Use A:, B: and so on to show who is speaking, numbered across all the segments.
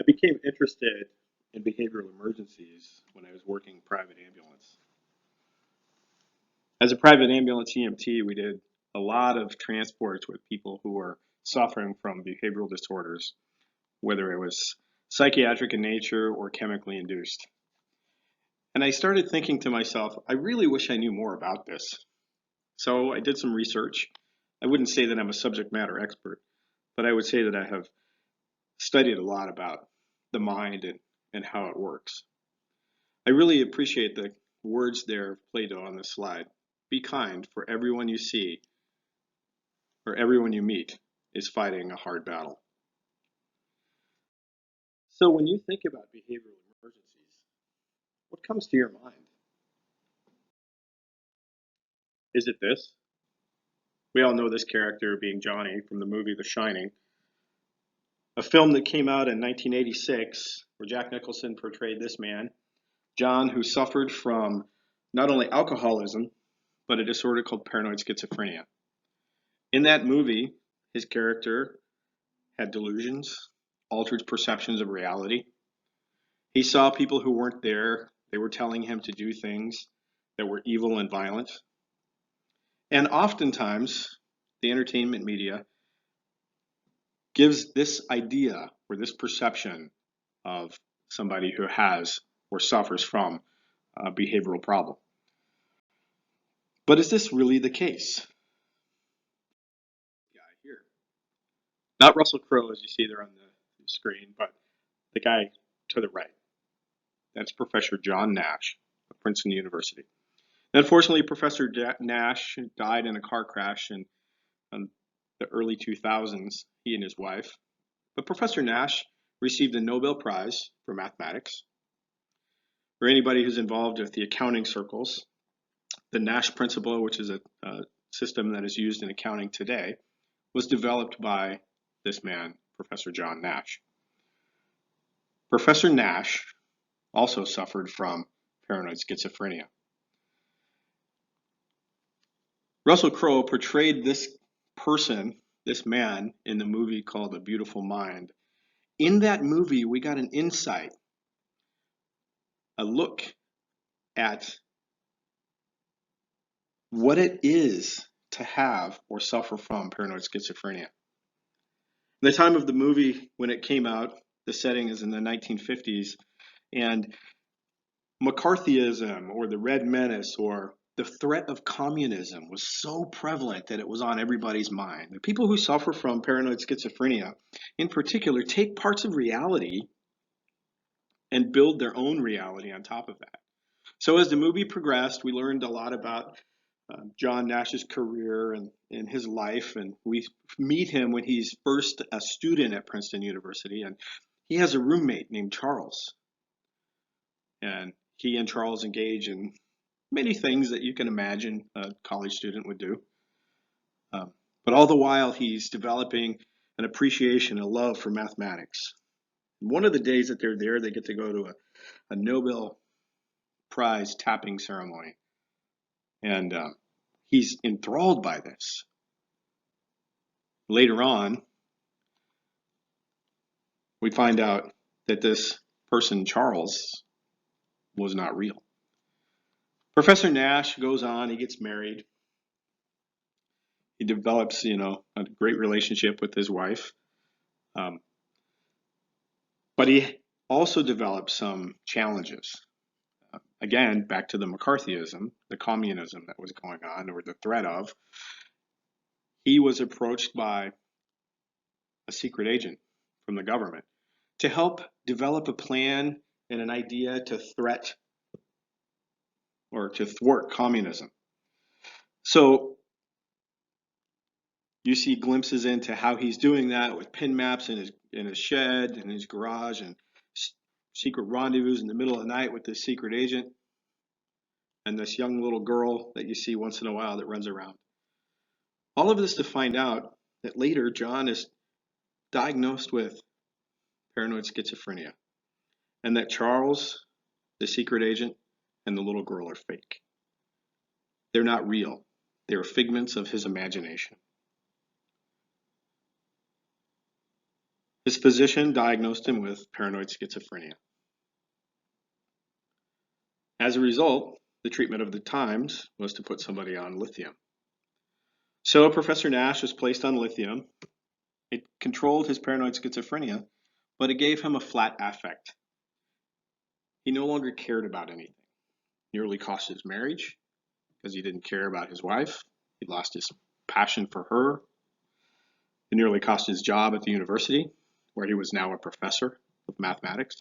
A: I became interested in behavioral emergencies when I was working private ambulance. As a private ambulance EMT, we did a lot of transports with people who were suffering from behavioral disorders, whether it was psychiatric in nature or chemically induced. And I started thinking to myself, I really wish I knew more about this. So I did some research. I wouldn't say that I'm a subject matter expert, but I would say that I have studied a lot about the mind and how it works. I really appreciate the words there of Plato on this slide. Be kind, for everyone you see or everyone you meet is fighting a hard battle. So when you think about behavioral emergencies, what comes to your mind? Is it this? We all know this character being Johnny from the movie The Shining, a film that came out in 1986 where Jack Nicholson portrayed this man, John, who suffered from not only alcoholism, but a disorder called paranoid schizophrenia. In that movie, his character had delusions, altered perceptions of reality. He saw people who weren't there. They were telling him to do things that were evil and violent. And oftentimes, the entertainment media gives this idea or this perception of somebody who has or suffers from a behavioral problem. But is this really the case? Yeah, here. Not Russell Crowe as you see there on the screen, but the guy to the right. That's Professor John Nash of Princeton University. Unfortunately, Professor Nash died in a car crash in the early 2000s, he and his wife. But Professor Nash received a Nobel Prize for mathematics. For anybody who's involved with the accounting circles, the Nash principle, which is a system that is used in accounting today, was developed by this man, Professor John Nash. Professor Nash also suffered from paranoid schizophrenia. Russell Crowe portrayed this person, this man, in the movie called A Beautiful Mind. In that movie, we got an insight, a look at what it is to have or suffer from paranoid schizophrenia. The time of the movie when it came out, the setting is in the 1950s, and McCarthyism or the Red Menace or the threat of communism was so prevalent that it was on everybody's mind. The people who suffer from paranoid schizophrenia, in particular, take parts of reality and build their own reality on top of that. So as the movie progressed, we learned a lot about John Nash's career and his life, and we meet him when he's first a student at Princeton University, and he has a roommate named Charles. And he and Charles engage in many things that you can imagine a college student would do. But all the while, he's developing an appreciation, a love for mathematics. One of the days that they're there, they get to go to a Nobel Prize tapping ceremony. And he's enthralled by this. Later on, we find out that this person, Charles, was not real. Professor Nash goes on, he gets married. He develops, a great relationship with his wife. But he also develops some challenges. Again, back to the McCarthyism, the communism that was going on, or the threat of. He was approached by a secret agent from the government to help develop a plan and an idea to threat or to thwart communism. So you see glimpses into how he's doing that with pin maps in his shed, in his garage, and secret rendezvous in the middle of the night with this secret agent and this young little girl that you see once in a while that runs around. All of this to find out that later John is diagnosed with paranoid schizophrenia and that Charles, the secret agent, and the little girl are fake. They're not real. They're figments of his imagination. His physician diagnosed him with paranoid schizophrenia. As a result, the treatment of the times was to put somebody on lithium. So Professor Nash was placed on lithium. It controlled his paranoid schizophrenia, but it gave him a flat affect. He no longer cared about anything. It nearly cost his marriage because he didn't care about his wife. He lost his passion for her. It nearly cost his job at the university, where he was now a professor of mathematics.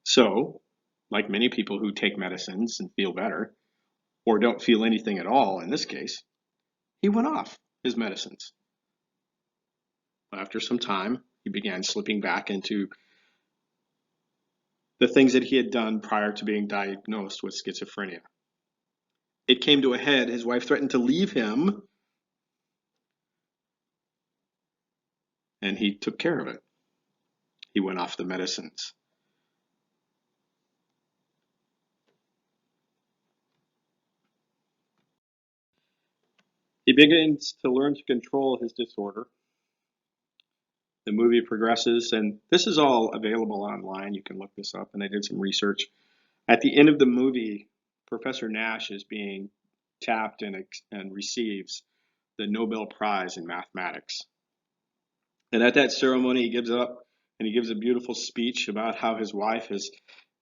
A: So, like many people who take medicines and feel better, or don't feel anything at all in this case, he went off his medicines. After some time, he began slipping back into the things that he had done prior to being diagnosed with schizophrenia. It came to a head. His wife threatened to leave him, and he took care of it. He went off the medicines. He begins to learn to control his disorder. The movie progresses, and this is all available online. You can look this up, and I did some research. At the end of the movie, Professor Nash is being tapped and receives the Nobel Prize in mathematics. And at that ceremony, he gives up and he gives a beautiful speech about how his wife has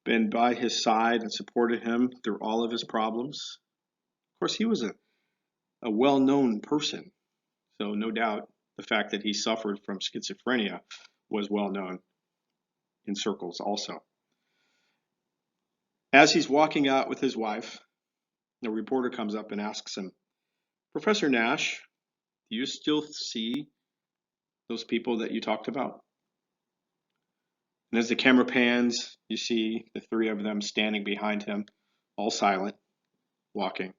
A: been by his side and supported him through all of his problems. Of course, he was a well-known person, so no doubt the fact that he suffered from schizophrenia was well known in circles also. As he's walking out with his wife, the reporter comes up and asks him, "Professor Nash, do you still see those people that you talked about?" And as the camera pans, you see the three of them standing behind him, all silent, walking.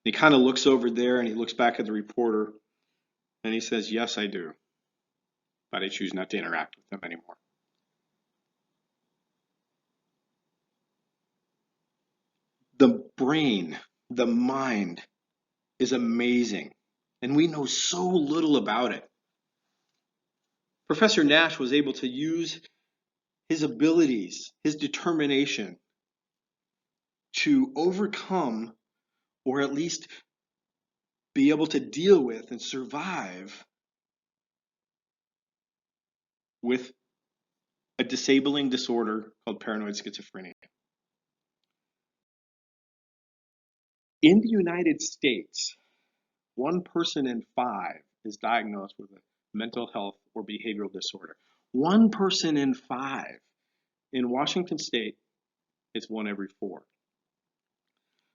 A: He kind of looks over there and he looks back at the reporter and he says, "Yes, I do, but I choose not to interact with them anymore." The brain, the mind is amazing, and we know so little about it. Professor Nash was able to use his abilities, his determination to overcome or at least be able to deal with and survive with a disabling disorder called paranoid schizophrenia. In the United States, 1 person in 5 is diagnosed with a mental health or behavioral disorder. 1 person in 5. In Washington State, it's 1 every 4.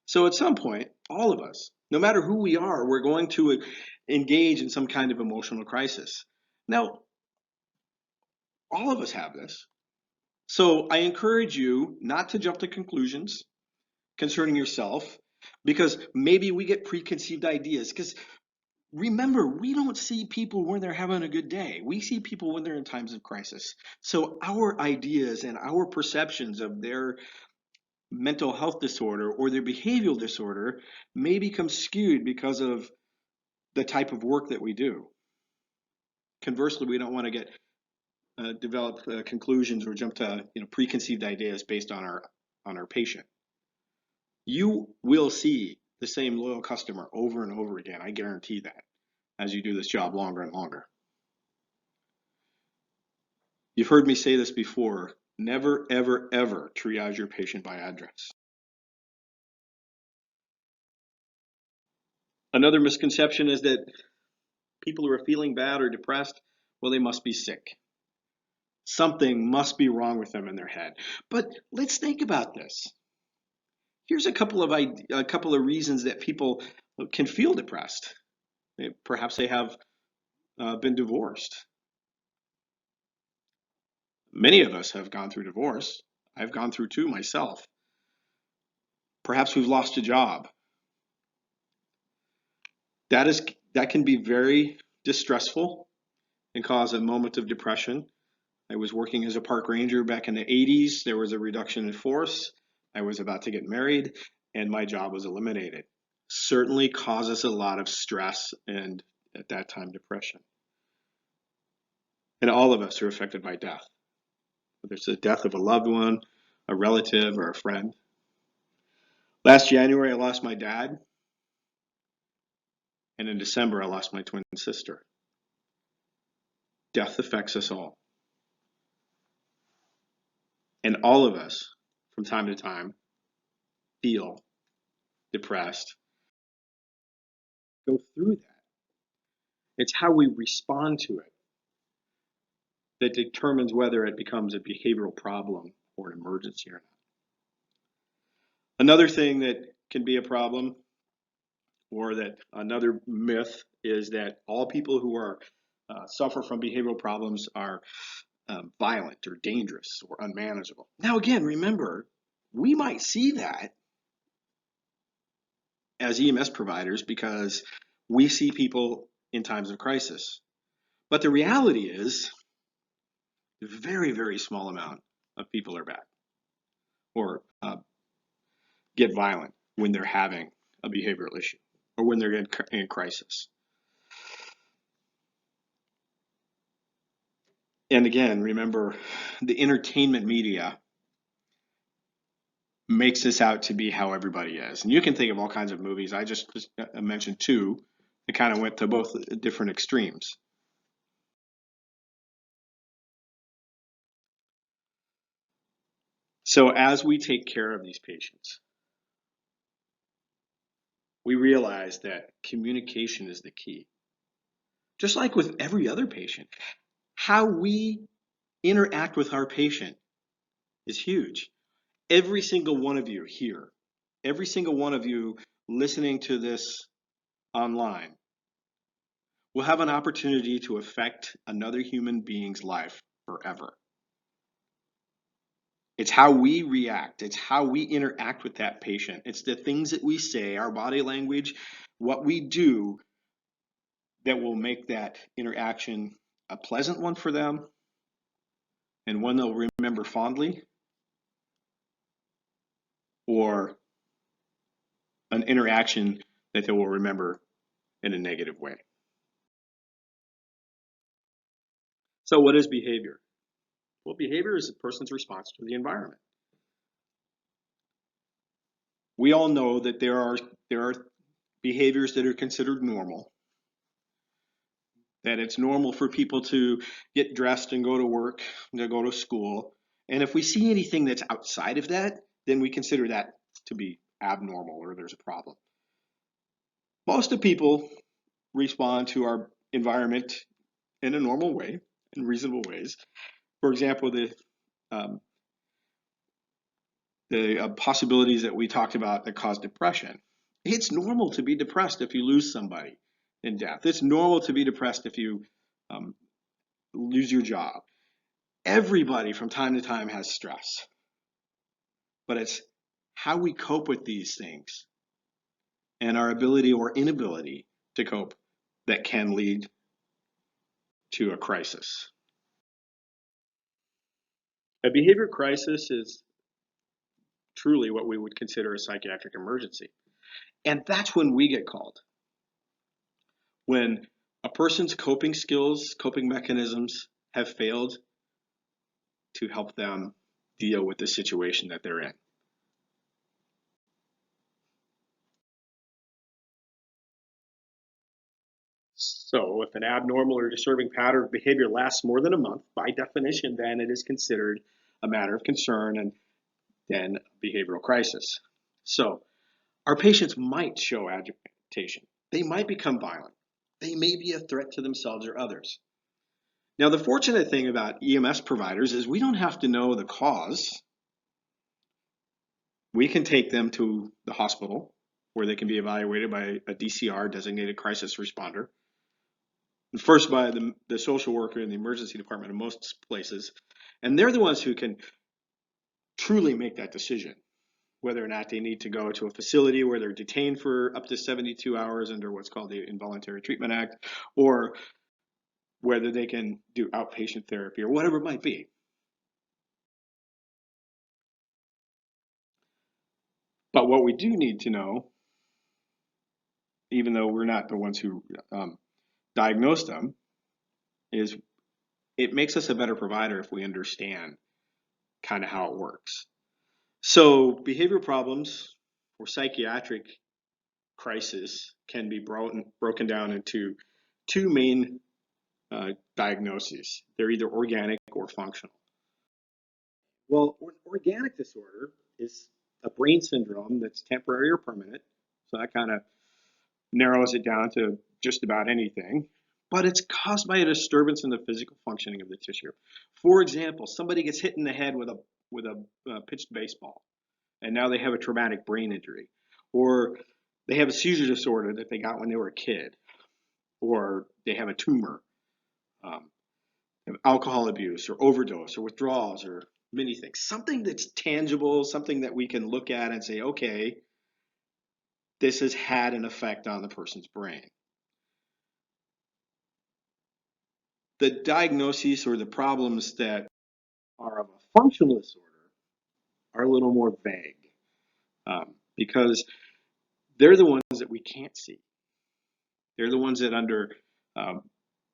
A: So at some point, all of us, no matter who we are, we're going to engage in some kind of emotional crisis. Now, all of us have this. So I encourage you not to jump to conclusions concerning yourself, because maybe we get preconceived ideas. Because remember, we don't see people when they're having a good day. We see people when they're in times of crisis. So our ideas and our perceptions of their mental health disorder or their behavioral disorder may become skewed because of the type of work that we do. Conversely, we don't want to get develop conclusions or jump to preconceived ideas based on our patient. You will see the same loyal customer over and over again. I guarantee that, as you do this job longer and longer. You've heard me say this before. Never, ever, ever triage your patient by address. Another misconception is that people who are feeling bad or depressed, well, they must be sick. Something must be wrong with them in their head. But let's think about this. Here's a couple of reasons that people can feel depressed. Perhaps they have been divorced. Many of us have gone through divorce. I've gone through 2 myself. Perhaps we've lost a job. That can be very distressful and cause a moment of depression. I was working as a park ranger back in the 80s. There was a reduction in force. I was about to get married, and my job was eliminated. certainly causes a lot of stress and, at that time, depression. And all of us are affected by death, whether it's the death of a loved one, a relative, or a friend. Last January, I lost my dad, and in December, I lost my twin sister. Death affects us all. And all of us, from time to time, feel depressed, go through that. It's how we respond to it that determines whether it becomes a behavioral problem or an emergency or not. Another thing that can be a problem, or that another myth, is that all people who are suffer from behavioral problems are violent or dangerous or unmanageable. Now, again, remember, we might see that as EMS providers because we see people in times of crisis. But the reality is, a very, very small amount of people are bad or get violent when they're having a behavioral issue or when they're in crisis. And again, remember, the entertainment media makes this out to be how everybody is. And you can think of all kinds of movies. I just mentioned two that kind of went to both different extremes. So as we take care of these patients, we realize that communication is the key. Just like with every other patient, how we interact with our patient is huge. Every single one of you here, every single one of you listening to this online will have an opportunity to affect another human being's life forever. It's how we react. It's how we interact with that patient. It's the things that we say, our body language, what we do that will make that interaction a pleasant one for them and one they'll remember fondly, or an interaction that they will remember in a negative way. So what is behavior? Well, behavior is a person's response to the environment. We all know that there are behaviors that are considered normal, that it's normal for people to get dressed and go to work, to go to school. And if we see anything that's outside of that, then we consider that to be abnormal or there's a problem. Most of people respond to our environment in a normal way, in reasonable ways. For example, um, the possibilities that we talked about that cause depression. It's normal to be depressed if you lose somebody in death. It's normal to be depressed if you um, lose your job. Everybody from time to time has stress, but it's how we cope with these things and our ability or inability to cope that can lead to a crisis. A behavior crisis is truly what we would consider a psychiatric emergency. And that's when we get called. When a person's coping skills, coping mechanisms have failed to help them deal with the situation that they're in. So if an abnormal or disturbing pattern of behavior lasts more than a month, by definition, then it is considered a matter of concern and then behavioral crisis. So our patients might show agitation. They might become violent. They may be a threat to themselves or others. Now, the fortunate thing about EMS providers is we don't have to know the cause. We can take them to the hospital where they can be evaluated by a DCR, designated crisis responder. First by the social worker in the emergency department in most places. And they're the ones who can truly make that decision, whether or not they need to go to a facility where they're detained for up to 72 hours under what's called the Involuntary Treatment Act, or whether they can do outpatient therapy or whatever it might be. But what we do need to know even though we're not the ones who diagnose them, is it makes us a better provider if we understand kind of how it works. So behavioral problems or psychiatric crisis can be broken down into two main diagnoses. They're either organic or functional. Well, organic disorder is a brain syndrome that's temporary or permanent. So that kind of narrows it down to just about anything. But it's caused by a disturbance in the physical functioning of the tissue. For example, somebody gets hit in the head with a pitched baseball, and now they have a traumatic brain injury, or they have a seizure disorder that they got when they were a kid, or they have a tumor, um, alcohol abuse, or overdose, or withdrawals, or many things. Something that's tangible, something that we can look at and say, okay, this has had an effect on the person's brain. The diagnoses or the problems that are of a functional disorder are a little more vague because they're the ones that we can't see. They're the ones that under um,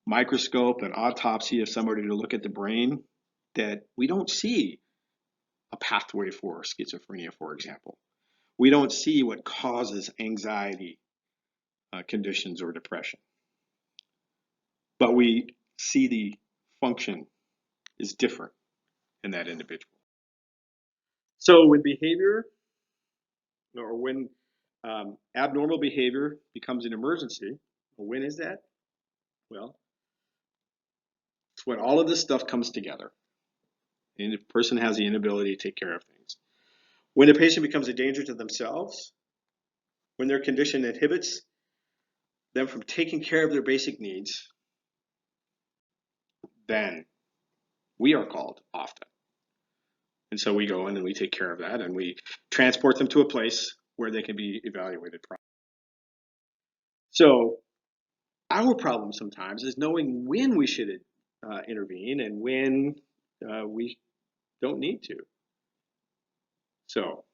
A: microscope and autopsy of somebody to look at the brain that we don't see a pathway for schizophrenia, for example. We don't see what causes anxiety conditions or depression, but we see the function is different in that individual. So when behavior or when abnormal behavior becomes an emergency, well, when is that? Well, it's when all of this stuff comes together and the person has the inability to take care of things. When a patient becomes a danger to themselves, when their condition inhibits them from taking care of their basic needs, then we are called often. And so we go in and we take care of that and we transport them to a place where they can be evaluated properly. So our problem sometimes is knowing when we should intervene and when we don't need to. So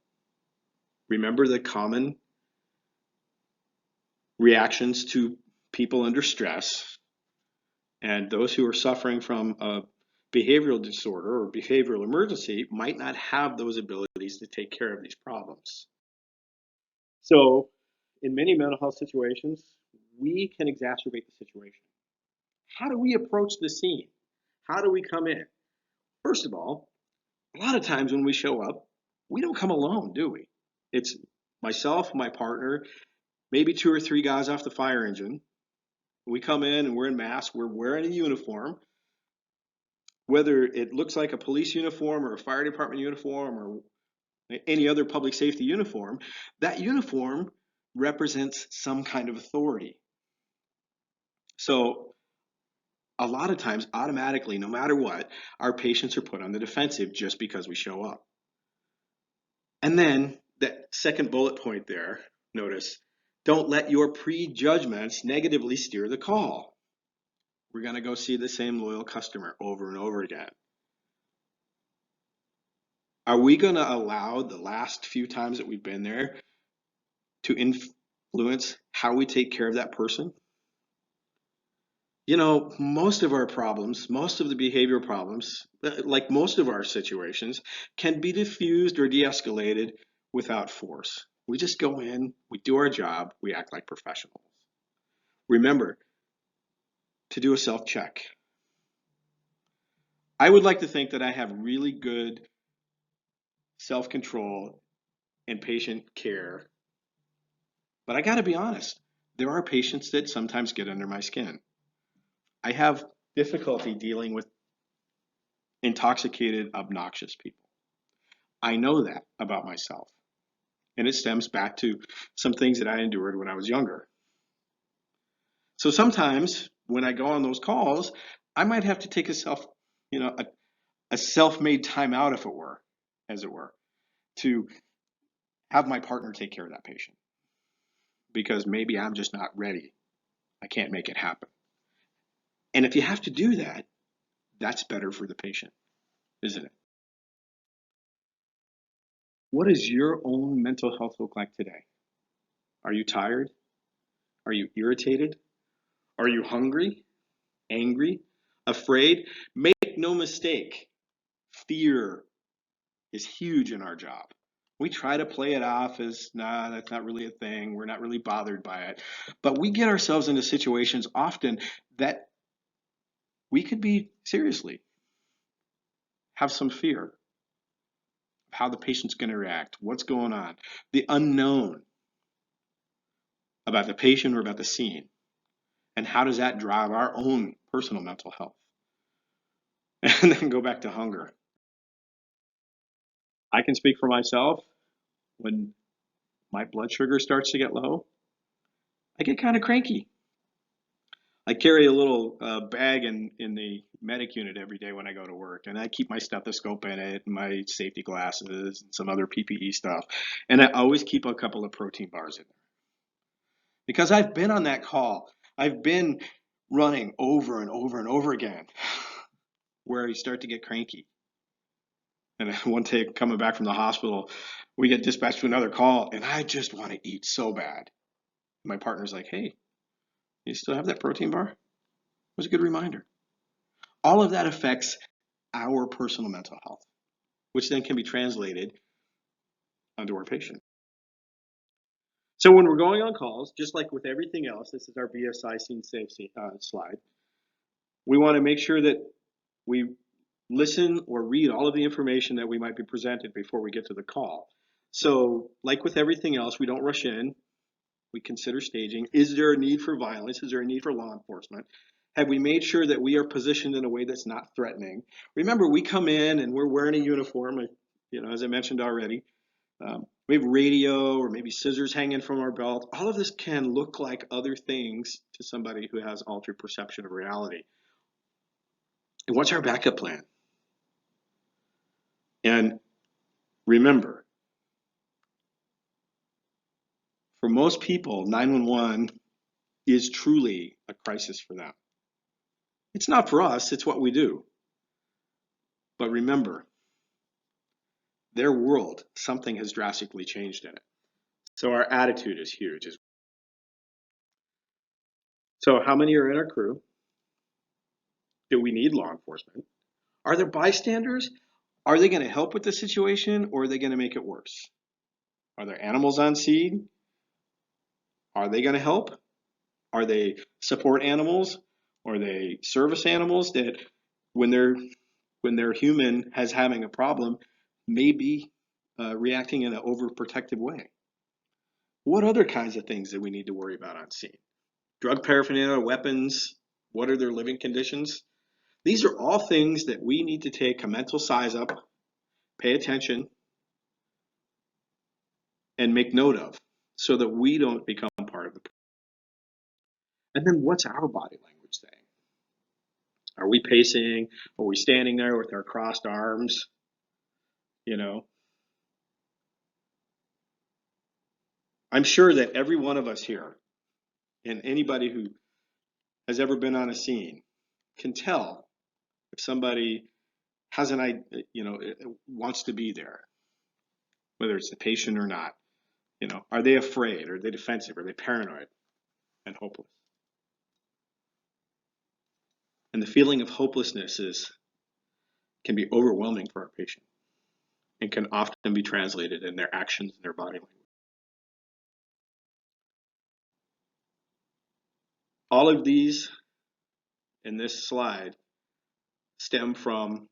A: remember the common reactions to people under stress, and those who are suffering from a behavioral disorder or behavioral emergency might not have those abilities to take care of these problems. So in many mental health situations, we can exacerbate the situation. How do we approach the scene? How do we come in? First of all, a lot of times when we show up, we don't come alone, do we? It's myself, my partner, maybe two or three guys off the fire engine. We come in and we're in masks, we're wearing a uniform, whether it looks like a police uniform or a fire department uniform or any other public safety uniform, that uniform represents some kind of authority. So a lot of times, automatically, no matter what, our patients are put on the defensive just because we show up. And then that second bullet point there, notice, don't let your prejudgments negatively steer the call. We're going to go see the same loyal customer over and over again. Are we going to allow the last few times that we've been there to influence how we take care of that person? You know, most of our problems, most of the behavioral problems, like most of our situations, can be diffused or de-escalated without force. We just go in, we do our job, we act like professionals. Remember to do a self-check. I would like to think that I have really good self-control and patient care, but I got to be honest, there are patients that sometimes get under my skin. I have difficulty dealing with intoxicated, obnoxious people. I know that about myself. And it stems back to some things that I endured when I was younger. So sometimes when I go on those calls, I might have to take a self-made time out, if it were, as it were, to have my partner take care of that patient because maybe I'm just not ready. I can't make it happen. And if you have to do that, that's better for the patient, isn't it? What does your own mental health look like today? Are you tired? Are you irritated? Are you hungry? Angry? Afraid? Make no mistake, fear is huge in our job. We try to play it off as, nah, that's not really a thing. We're not really bothered by it. But we get ourselves into situations often that we could be seriously have some fear of how the patient's going to react, what's going on, the unknown about the patient or about the scene, and how does that drive our own personal mental health. And then go back to hunger. I can speak for myself. When my blood sugar starts to get low, I get kind of cranky. I carry a little bag in the medic unit every day when I go to work, and I keep my stethoscope in it, and my safety glasses, and some other PPE stuff. And I always keep a couple of protein bars in there because I've been on that call. I've been running over and over and over again where you start to get cranky. And one day coming back from the hospital, we get dispatched to another call, and I just want to eat so bad. My partner's like, hey, you still have that protein bar? It was a good reminder. All of that affects our personal mental health, which then can be translated onto our patient. So when we're going on calls, just like with everything else, this is our BSI scene safe slide, we want to make sure that we listen or read all of the information that we might be presented before we get to the call. So like with everything else, we don't rush in. We consider staging. Is there a need for violence? Is there a need for law enforcement? Have we made sure that we are positioned in a way that's not threatening? Remember, we come in and we're wearing a uniform, as I mentioned already. We have radio or maybe scissors hanging from our belt. All of this can look like other things to somebody who has altered perception of reality. And what's our backup plan? And remember, for most people, 911 is truly a crisis for them. It's not for us, it's what we do. But remember, their world, something has drastically changed in it. So our attitude is huge. So how many are in our crew? Do we need law enforcement? Are there bystanders? Are they going to help with the situation or are they going to make it worse? Are there animals on scene? Are they going to help? Are they support animals? Are they service animals that when their human has having a problem, may be reacting in an overprotective way? What other kinds of things that we need to worry about on scene? Drug paraphernalia, weapons, what are their living conditions? These are all things that we need to take a mental size up, pay attention, and make note of so that we don't become part of the problem. And then what's our body language saying? Are we pacing? Are we standing there with our crossed arms? I'm sure that every one of us here and anybody who has ever been on a scene can tell if somebody has wants to be there, whether it's the patient or not. Are they afraid? Are they defensive? Are they paranoid and hopeless? And the feeling of hopelessness can be overwhelming for our patient and can often be translated in their actions and their body language. All of these in this slide stem from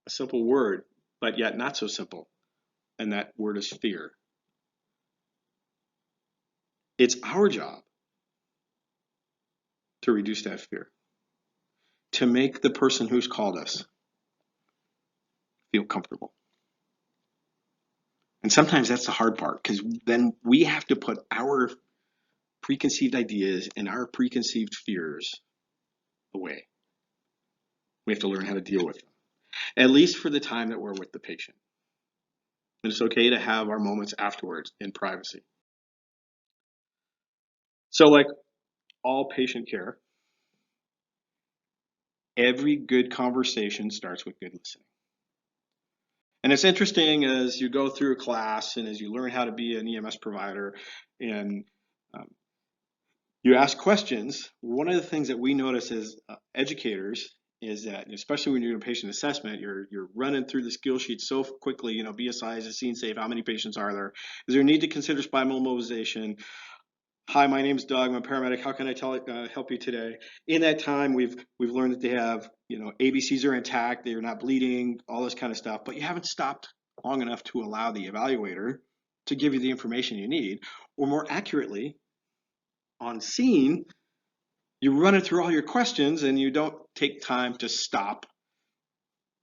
A: a simple word, but yet not so simple, and that word is fear. It's our job to reduce that fear, to make the person who's called us feel comfortable. And sometimes that's the hard part because then we have to put our preconceived ideas and our preconceived fears away. We have to learn how to deal with them, at least for the time that we're with the patient. And it's okay to have our moments afterwards in privacy. So like all patient care, every good conversation starts with good listening. And it's interesting as you go through a class and as you learn how to be an EMS provider and You ask questions. One of the things that we notice as educators is that, especially when you're doing patient assessment, you're running through the skill sheet so quickly. BSI is a scene safe. How many patients are there? Is there a need to consider spinal mobilization? Hi, my name's Doug. I'm a paramedic. How can I help you today? In that time, we've learned that they have, ABCs are intact. They're not bleeding. All this kind of stuff. But you haven't stopped long enough to allow the evaluator to give you the information you need, or more accurately, on scene, you're running through all your questions and you don't take time to stop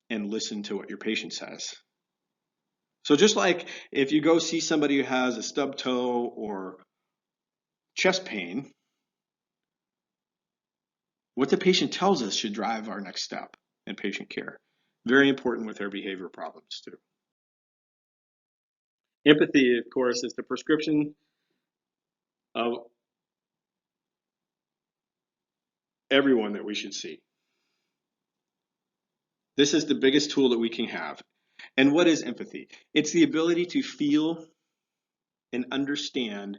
A: and listen to what your patient says. So just like if you go see somebody who has a stub toe or chest pain, what the patient tells us should drive our next step in patient care. Very important with their behavior problems too. Empathy, of course, is the prescription of everyone that we should see. This is the biggest tool that we can have. And what is empathy? It's the ability to feel and understand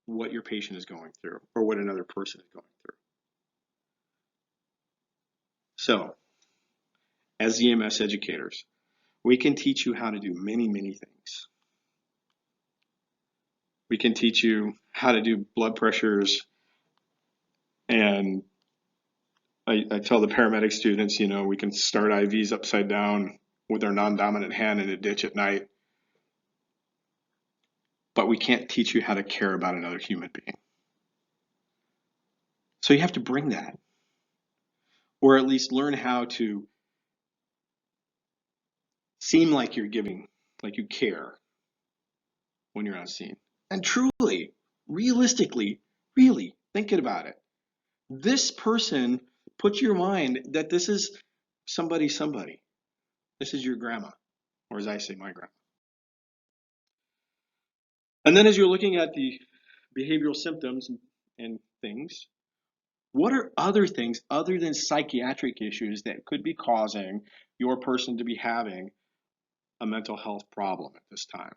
A: what your patient is going through or what another person is going through. So, as EMS educators, we can teach you how to do many, many things. We can teach you how to do blood pressures, and I tell the paramedic students, we can start IVs upside down with our non-dominant hand in a ditch at night, but we can't teach you how to care about another human being. So you have to bring that, or at least learn how to seem like you're giving, like you care when you're on scene. And truly, realistically, really thinking about it, this person, put your mind that this is somebody. This is your grandma, or as I say, my grandma. And then as you're looking at the behavioral symptoms and things, what are other things other than psychiatric issues that could be causing your person to be having a mental health problem at this time?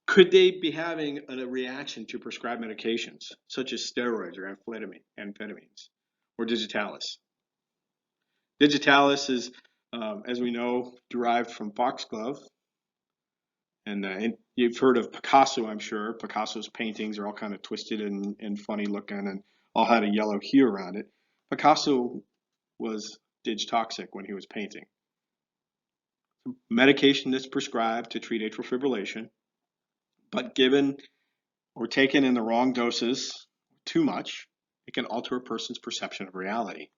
A: Could they be having a reaction to prescribed medications, such as steroids or amphetamines, or digitalis? Digitalis is, as we know, derived from foxglove. And you've heard of Picasso, I'm sure. Picasso's paintings are all kind of twisted and funny looking and all had a yellow hue around it. Picasso was digitoxic when he was painting. Medication that's prescribed to treat atrial fibrillation, but given or taken in the wrong doses, too much, it can alter a person's perception of reality.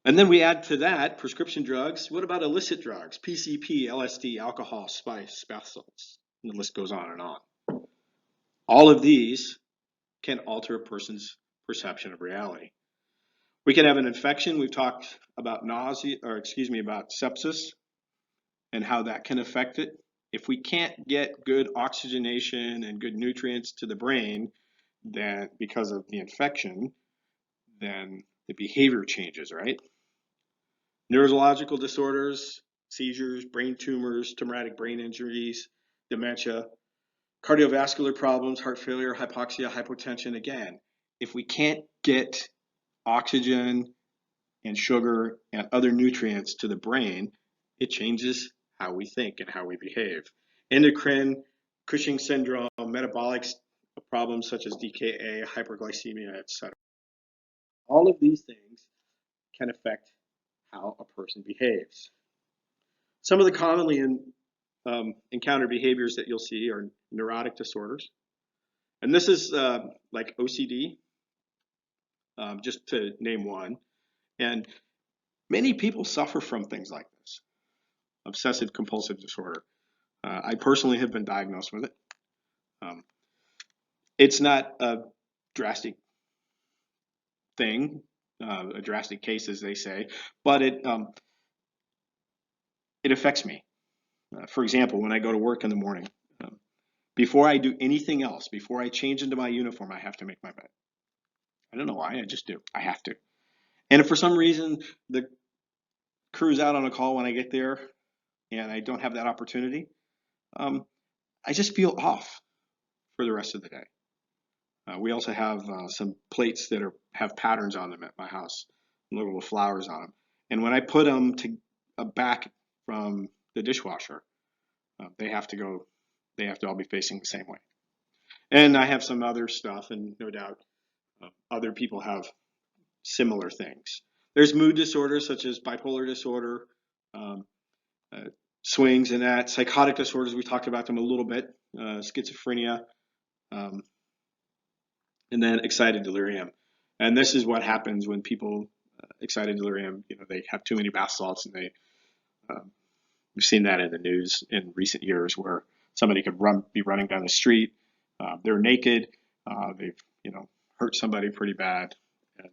A: And then we add to that prescription drugs. What about illicit drugs? PCP, LSD, alcohol, spice, bath salts, and the list goes on and on. All of these can alter a person's perception of reality. We can have an infection. We've talked about about sepsis and how that can affect it. If we can't get good oxygenation and good nutrients to the brain, then because of the infection, then the behavior changes, right? Neurological disorders, seizures, brain tumors, traumatic brain injuries, dementia, cardiovascular problems, heart failure, hypoxia, hypotension. Again, if we can't get oxygen and sugar and other nutrients to the brain, it changes how we think and how we behave. Endocrine, Cushing syndrome, metabolic problems such as DKA, hyperglycemia, etc. All of these things can affect how a person behaves. Some of the commonly encountered behaviors that you'll see are neurotic disorders. And this is like OCD, just to name one. And many people suffer from things like this, obsessive compulsive disorder. I personally have been diagnosed with it. It's not a drastic thing, a drastic case, as they say, but it affects me. For example, when I go to work in the morning, before I do anything else, before I change into my uniform, I have to make my bed. I don't know why, I just do. I have to. And if for some reason the crew's out on a call when I get there and I don't have that opportunity, I just feel off for the rest of the day. We also have some plates that have patterns on them at my house, little flowers on them. And when I put them to back from the dishwasher, they have to go. They have to all be facing the same way. And I have some other stuff, and no doubt other people have similar things. There's mood disorders such as bipolar disorder, um, uh, swings, and that psychotic disorders. We talked about them a little bit. Schizophrenia. Um, and then excited delirium. And this is what happens when people excited delirium, they have too many bath salts, and um, we've seen that in the news in recent years where somebody could be running down the street, they're naked, they've hurt somebody pretty bad, and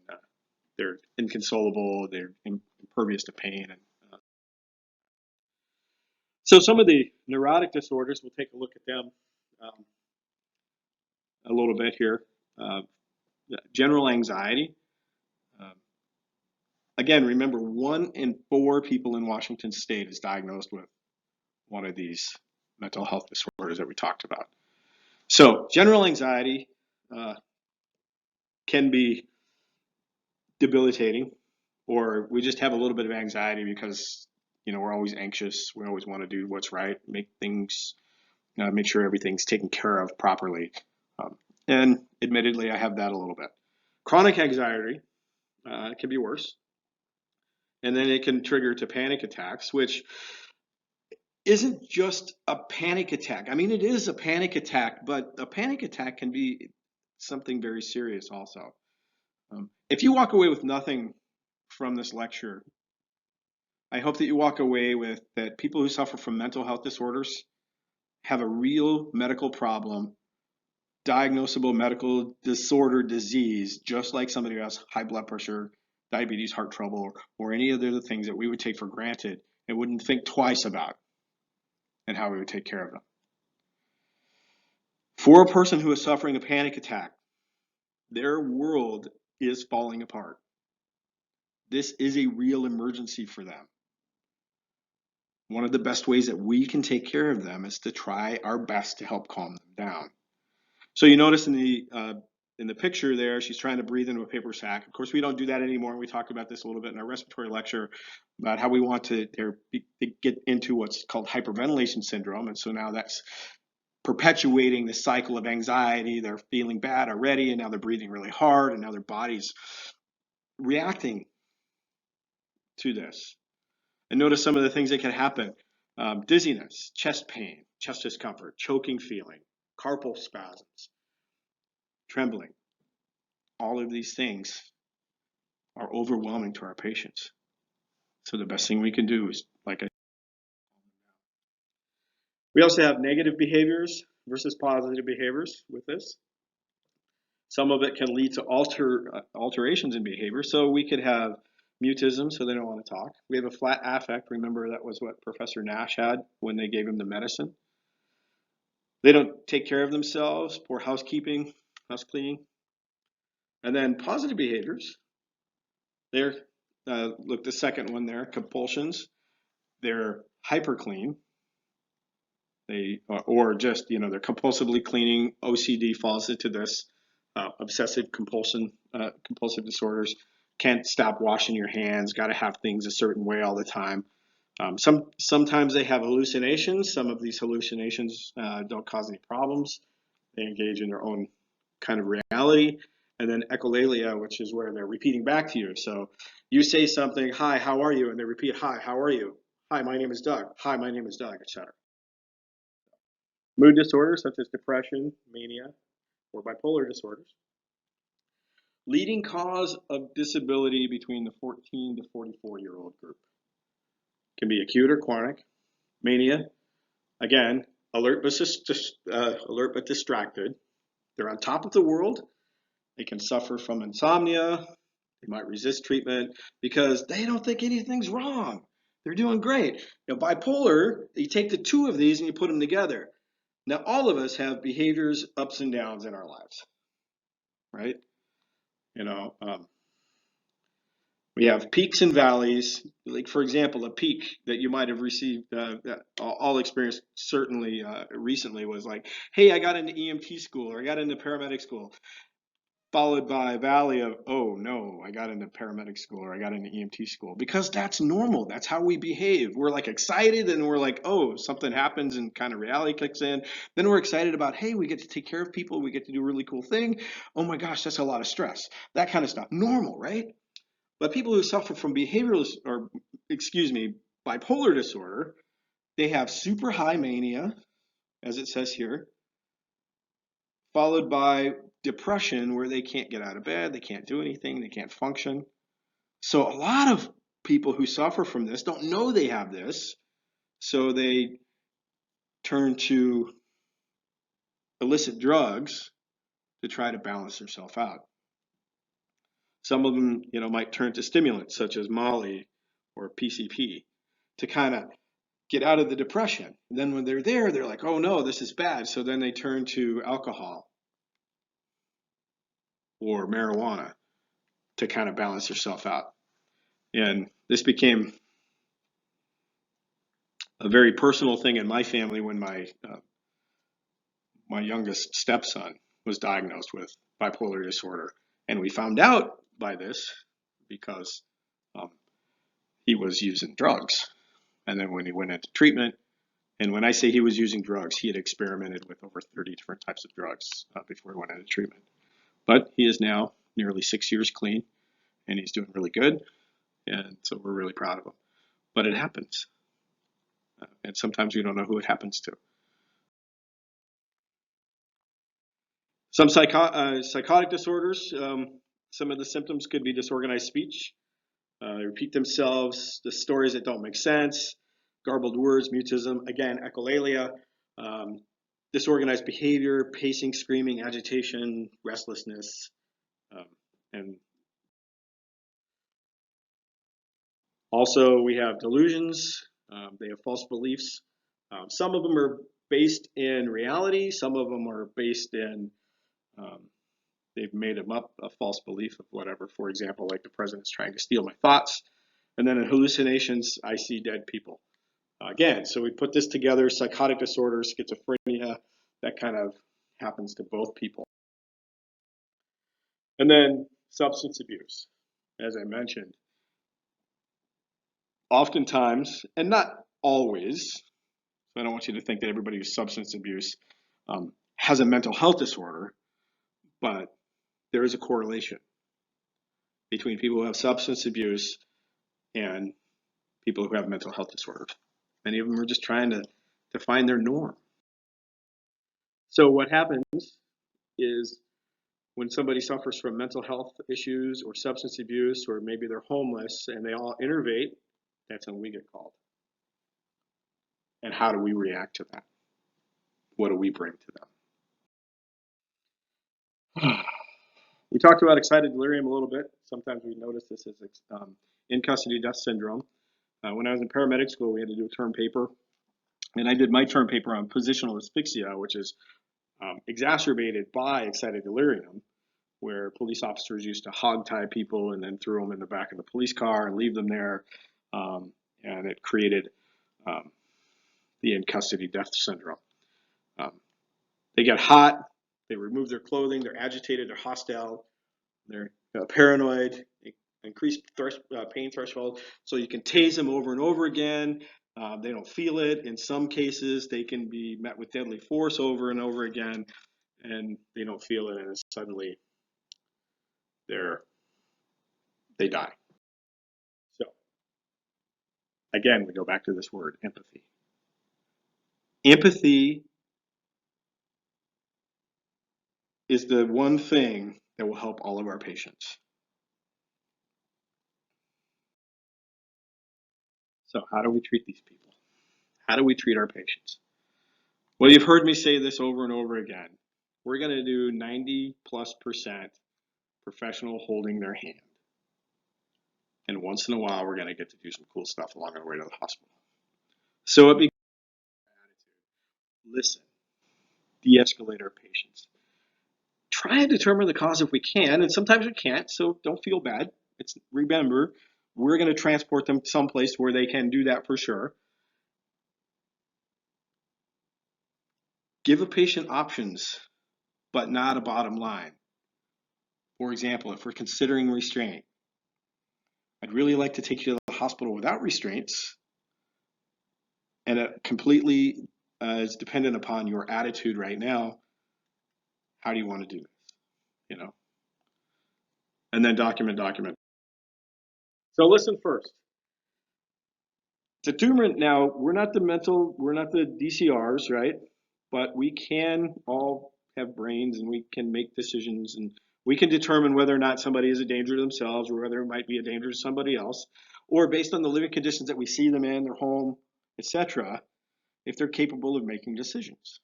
A: they're inconsolable, they're impervious to pain, and so some of the neurotic disorders, we'll take a look at them um, a little bit here. Uh, General anxiety. Um, Again, remember, 1 in 4 people in Washington state is diagnosed with one of these mental health disorders that we talked about. So general anxiety uh, can be debilitating, or we just have a little bit of anxiety because we're always anxious. We always want to do what's right, make sure everything's taken care of properly. And admittedly, I have that a little bit. Chronic anxiety can be worse, and then it can trigger to panic attacks, which isn't just a panic attack. I mean, it is a panic attack, but a panic attack can be something very serious also. If you walk away with nothing from this lecture, I hope that you walk away with that people who suffer from mental health disorders have a real medical problem, diagnosable medical disorder, disease, just like somebody who has high blood pressure, diabetes, heart trouble, or any of the other things that we would take for granted and wouldn't think twice about and how we would take care of them. For a person who is suffering a panic attack, their world is falling apart. This is a real emergency for them. One of the best ways that we can take care of them is to try our best to help calm them down. So you notice in the picture there, she's trying to breathe into a paper sack. Of course, we don't do that anymore. We talked about this a little bit in our respiratory lecture about how we want to get into what's called hyperventilation syndrome. And so now that's perpetuating the cycle of anxiety. They're feeling bad already, and now they're breathing really hard, and now their body's reacting to this. And notice some of the things that can happen. Dizziness, chest pain, chest discomfort, choking feeling, carpal spasms, trembling. All of these things are overwhelming to our patients. So the best thing we can do is, we also have negative behaviors versus positive behaviors with this. Some of it can lead to alterations in behavior. So we could have mutism, so they don't want to talk. We have a flat affect. Remember, that was what Professor Nash had when they gave him the medicine. They don't take care of themselves, poor housekeeping, house cleaning. And then positive behaviors. They're, look, the second one there, compulsions. They're hyper clean. Or just, they're compulsively cleaning. OCD falls into this. Obsessive compulsive disorders. Can't stop washing your hands. Got to have things a certain way all the time. Sometimes they have hallucinations. Some of these hallucinations don't cause any problems. They engage in their own kind of reality. And then echolalia, which is where they're repeating back to you. So you say something, hi, how are you? And they repeat, hi, how are you? Hi, my name is Doug. Hi, my name is Doug, etc. Mood disorders such as depression, mania, or bipolar disorders. Leading cause of disability between the 14 to 44-year-old group. Can be acute or chronic. Mania, again, alert but distracted. They're on top of the world. They can suffer from insomnia. They might resist treatment because they don't think anything's wrong. They're doing great. Bipolar, you take the two of these and you put them together. Now, all of us have behaviors, ups and downs in our lives, right? We have peaks and valleys. Like, for example, a peak that you might have received, that all experienced certainly recently was like, hey, I got into EMT school or I got into paramedic school. followed by a valley of, oh no, I got into paramedic school or I got into EMT school, because that's normal. That's how we behave. We're like excited and we're like, oh, something happens and kind of reality kicks in. Then we're excited about, hey, we get to take care of people. We get to do a really cool thing. Oh my gosh, that's a lot of stress. That kind of stuff. Normal, right? But people who suffer from bipolar disorder, they have super high mania, as it says here, followed by depression where they can't get out of bed, they can't do anything, they can't function. So a lot of people who suffer from this don't know they have this, so they turn to illicit drugs to try to balance themselves out. Some of them, might turn to stimulants such as Molly or PCP to kind of get out of the depression. And then when they're there, they're like, oh no, this is bad. So then they turn to alcohol or marijuana to kind of balance themselves out. And this became a very personal thing in my family when my youngest stepson was diagnosed with bipolar disorder, and we found out by this because um, he was using drugs. And then when he went into treatment, and when I say he was using drugs, he had experimented with over 30 different types of drugs before he went into treatment. But he is now nearly 6 years clean, and he's doing really good, and so we're really proud of him. But it happens, and sometimes we don't know who it happens to. Some psychotic disorders, some of the symptoms could be disorganized speech, repeat themselves, the stories that don't make sense, garbled words, mutism, again, echolalia, um, disorganized behavior, pacing, screaming, agitation, restlessness, um, and also we have delusions. They have false beliefs. Some of them are based in reality. Some of them are based in um, they've made them up, a false belief of whatever. For example, like the president's trying to steal my thoughts. And then in hallucinations, I see dead people. Again, so we put this together, psychotic disorder, schizophrenia, that kind of happens to both people. And then substance abuse, as I mentioned. Oftentimes, and not always, so I don't want you to think that everybody who's substance abuse has a mental health disorder, but there is a correlation between people who have substance abuse and people who have mental health disorders. Many of them are just trying to find their norm. So what happens is when somebody suffers from mental health issues or substance abuse, or maybe they're homeless and they all innervate, that's when we get called. And how do we react to that? What do we bring to them? We talked about excited delirium a little bit. Sometimes we notice this as in custody death syndrome. When I was in paramedic school, we had to do a term paper, and I did my term paper on positional asphyxia, which is exacerbated by excited delirium, where police officers used to hog tie people and then threw them in the back of the police car and leave them there, and it created the in custody death syndrome. Um, they get hot, they remove their clothing, they're agitated, they're hostile, they're paranoid, increased pain threshold, so you can tase them over and over again. They don't feel it. In some cases, they can be met with deadly force over and over again, and they don't feel it, and suddenly they die. So again, we go back to this word, empathy. Empathy is the one thing that will help all of our patients. So how do we treat these people? How do we treat our patients? Well, you've heard me say this over and over again. We're going to do 90+% professional holding their hand. And once in a while, we're going to get to do some cool stuff along our way to the hospital. So it becomes attitude. Listen, de-escalate our patients. Try and determine the cause if we can, and sometimes we can't, so don't feel bad. Remember, we're going to transport them someplace where they can do that for sure. Give a patient options, but not a bottom line. For example, if we're considering restraint, I'd really like to take you to the hospital without restraints, and it completely is dependent upon your attitude right now. How do you want to do this? You know, and then document. So listen first. Determinant. Now, we're not the DCRs, right? But we can all have brains and we can make decisions and we can determine whether or not somebody is a danger to themselves or whether it might be a danger to somebody else, or based on the living conditions that we see them in, their home, etc., if they're capable of making decisions.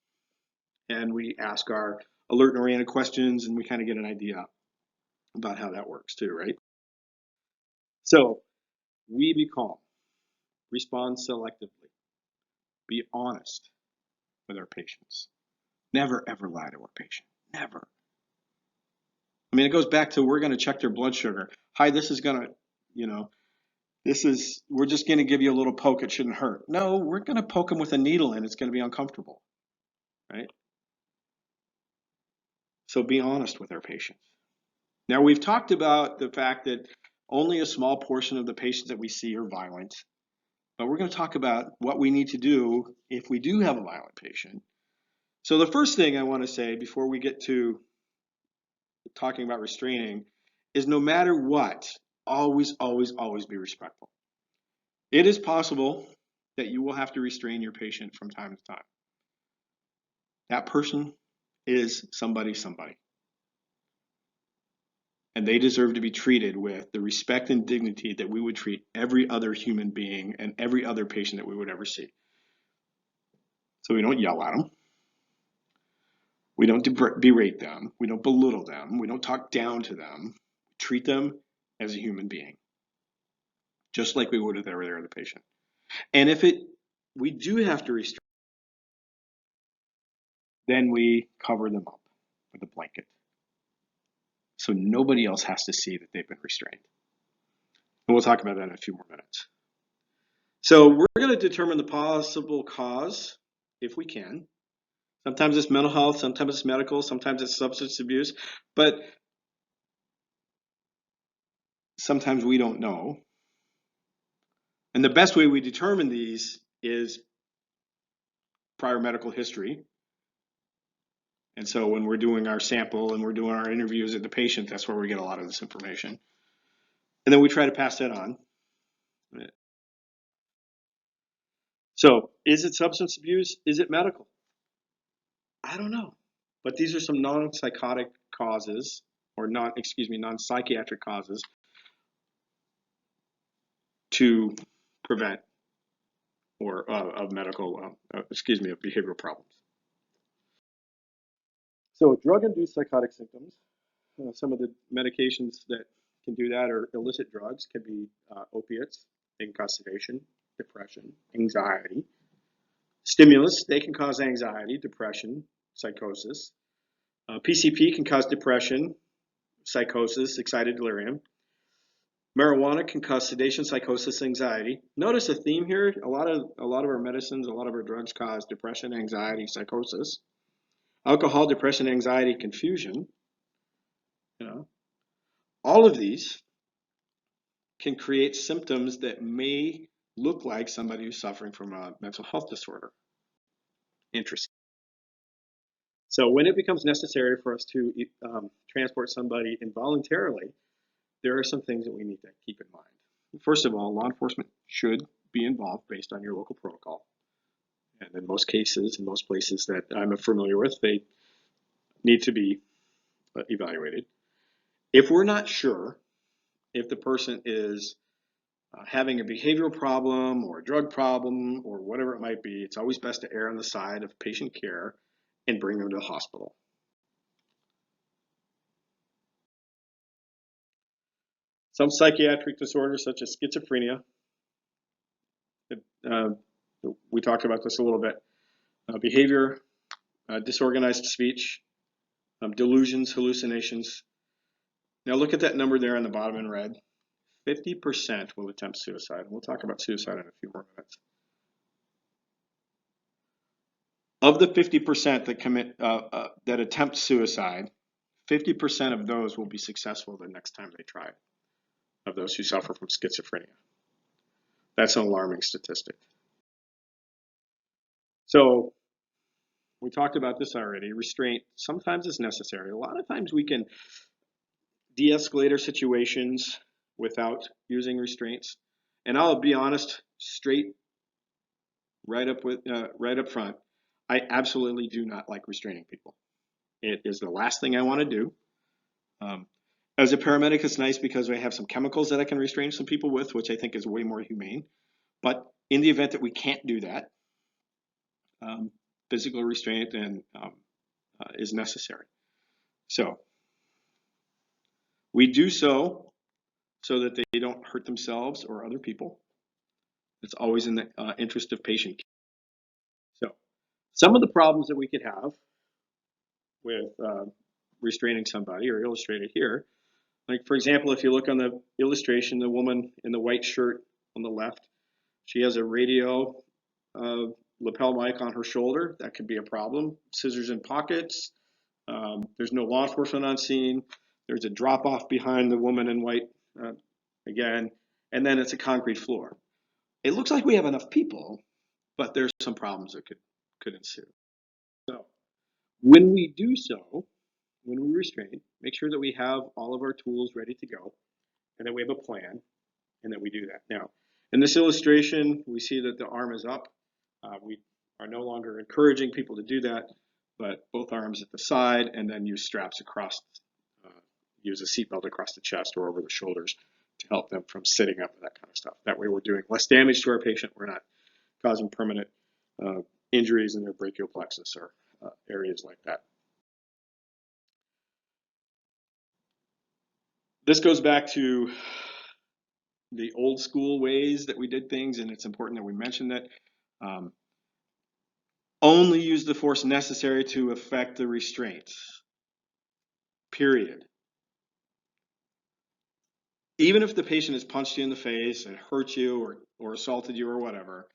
A: And we ask our alert and oriented questions and we kind of get an idea about how that works too, right? So we be calm, respond selectively, be honest with our patients. Never ever lie to our patient. Never. I mean, it goes back to we're going to check their blood sugar. Hi, this is going to, we're just going to give you a little poke. It shouldn't hurt. No, we're going to poke them with a needle and it's going to be uncomfortable, right? So be honest with our patients. Now, we've talked about the fact that only a small portion of the patients that we see are violent, but we're going to talk about what we need to do if we do have a violent patient. So the first thing I want to say before we get to talking about restraining is no matter what, always be respectful. It is possible that you will have to restrain your patient from time to time. That person is somebody. And they deserve to be treated with the respect and dignity that we would treat every other human being and every other patient that we would ever see. So we don't yell at them. We don't berate them. We don't belittle them. We don't talk down to them. We treat them as a human being, just like we would if they were there, the patient. And if we do have to restrain, then we cover them up with a blanket. So nobody else has to see that they've been restrained. And we'll talk about that in a few more minutes. So we're going to determine the possible cause if we can. Sometimes it's mental health, sometimes it's medical, sometimes it's substance abuse, but sometimes we don't know. And the best way we determine these is prior medical history. And so when we're doing our sample and we're doing our interviews of the patient, that's where we get a lot of this information. And then we try to pass that on. So is it substance abuse? Is it medical? I don't know. But these are some non-psychotic causes, or non-psychiatric causes to prevent or of behavioral problems. So drug-induced psychotic symptoms, some of the medications that can do that are illicit drugs, can be opiates, they can cause sedation, depression, anxiety. Stimulus, they can cause anxiety, depression, psychosis. PCP can cause depression, psychosis, excited delirium. Marijuana can cause sedation, psychosis, anxiety. Notice a theme here. A lot of our medicines, a lot of our drugs cause depression, anxiety, psychosis. Alcohol, depression, anxiety, confusion. All of these can create symptoms that may look like somebody who's suffering from a mental health disorder. Interesting. So when it becomes necessary for us to transport somebody involuntarily, there are some things that we need to keep in mind. First of all, law enforcement should be involved based on your local protocol. And in most cases, in most places that I'm familiar with, they need to be evaluated. If we're not sure if the person is having a behavioral problem or a drug problem or whatever it might be, it's always best to err on the side of patient care and bring them to the hospital. Some psychiatric disorders, such as schizophrenia, we talked about this a little bit, behavior, disorganized speech, delusions, hallucinations. Now look at that number there on the bottom in red. 50% will attempt suicide. We'll talk about suicide in a few more minutes. Of the 50% that attempt suicide, 50% of those will be successful the next time they try it, of those who suffer from schizophrenia. That's an alarming statistic. So we talked about this already. Restraint sometimes is necessary. A lot of times we can de-escalate our situations without using restraints. And I'll be honest, straight right up front, I absolutely do not like restraining people. It is the last thing I want to do. As a paramedic, it's nice because I have some chemicals that I can restrain some people with, which I think is way more humane. But in the event that we can't do that, physical restraint is necessary. So we do so that they don't hurt themselves or other people. It's always in the interest of patient care. So some of the problems that we could have with restraining somebody are illustrated here. Like, for example, if you look on the illustration, the woman in the white shirt on the left, she has a radio lapel mic on her shoulder. That could be a problem. Scissors in pockets. There's no law enforcement on scene. There's a drop off behind the woman in white again, and then it's a concrete floor. It looks like we have enough people, but there's some problems that could ensue. So when we do so, when we restrain, make sure that we have all of our tools ready to go, and that we have a plan, and that we do that. Now, in this illustration, we see that the arm is up. We are no longer encouraging people to do that, but both arms at the side, and then use straps across, use a seatbelt across the chest or over the shoulders to help them from sitting up and that kind of stuff. That way we're doing less damage to our patient. We're not causing permanent injuries in their brachial plexus or areas like that. This goes back to the old school ways that we did things, and it's important that we mention that. Only use the force necessary to effect the restraints, period. Even if the patient has punched you in the face and hurt you or assaulted you or whatever,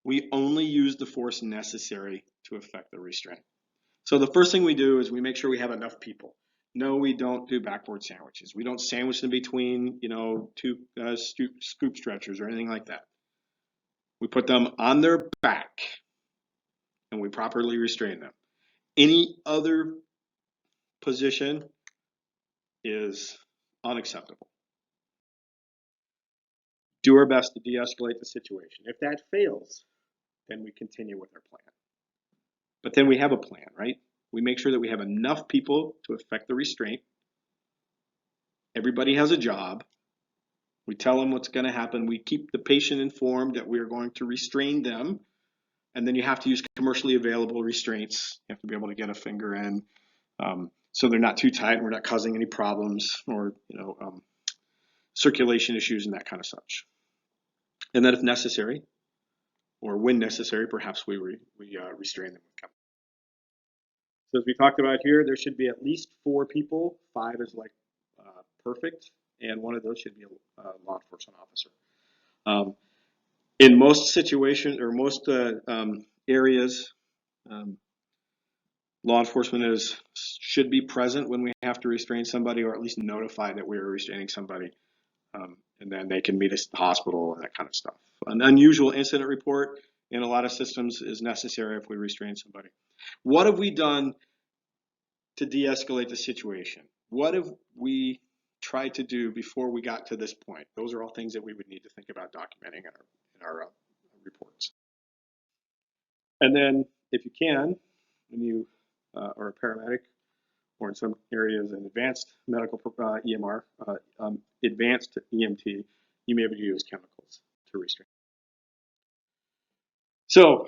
A: we only use the force necessary to effect the restraint. So the first thing we do is we make sure we have enough people. No, we don't do backboard sandwiches. We don't sandwich them between, two scoop stretchers or anything like that. We put them on their back and we properly restrain them. Any other position is unacceptable. Do our best to de-escalate the situation. If that fails, then we continue with our plan. But then we have a plan, right? We make sure that we have enough people to effect the restraint. Everybody has a job. We tell them what's going to happen. We keep the patient informed that we are going to restrain them. And then you have to use commercially available restraints. You have to be able to get a finger in so they're not too tight and we're not causing any problems or circulation issues and that kind of such. And then if necessary, or when necessary, perhaps we restrain them with chemicals. So as we talked about here, there should be at least 4 people. 5 is like perfect, and one of those should be a law enforcement officer. In most situations or most areas, law enforcement should be present when we have to restrain somebody, or at least notify that we are restraining somebody, and then they can meet us at the hospital and that kind of stuff. An unusual incident report in a lot of systems is necessary if we restrain somebody. What have we done to de-escalate the situation? What have we tried to do before we got to this point? Those are all things that we would need to think about documenting in our reports. And then, if you can, when you are a paramedic, or in some areas an advanced medical EMR, advanced EMT, you may be able to use chemicals to restrain. So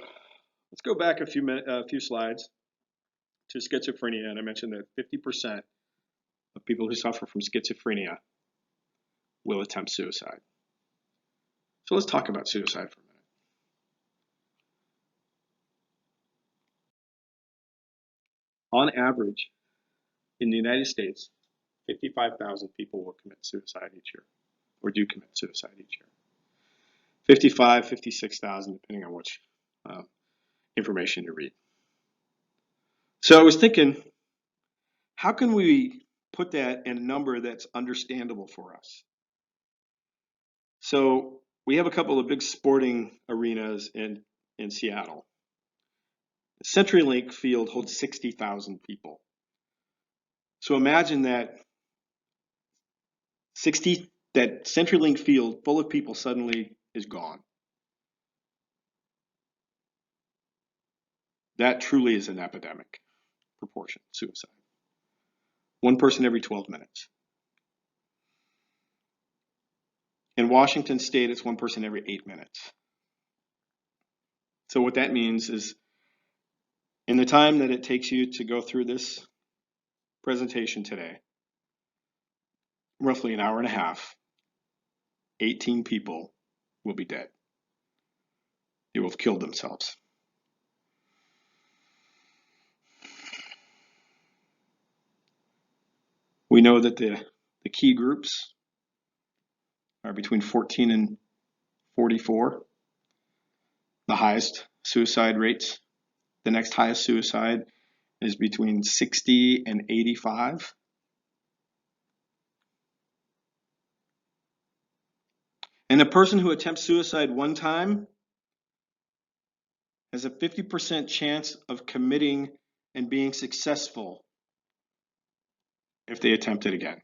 A: let's go back a few slides to schizophrenia, and I mentioned that 50% of people who suffer from schizophrenia will attempt suicide. So let's talk about suicide for a minute. On average, in the United States, 55,000 people will commit suicide each year, or do commit suicide each year. 55, 56,000, depending on which information you read. So I was thinking, how can we put that in a number that's understandable for us. So we have a couple of big sporting arenas in Seattle. CenturyLink Field holds 60,000 people. So imagine that CenturyLink Field full of people suddenly is gone. That truly is an epidemic proportion, suicide. One person every 12 minutes. In Washington State, it's one person every 8 minutes. So what that means is in the time that it takes you to go through this presentation today, roughly an hour and a half, 18 people will be dead. They will have killed themselves. We know that the key groups are between 14 and 44, the highest suicide rates. The next highest suicide is between 60 and 85. And a person who attempts suicide one time has a 50% chance of committing and being successful if they attempt it again.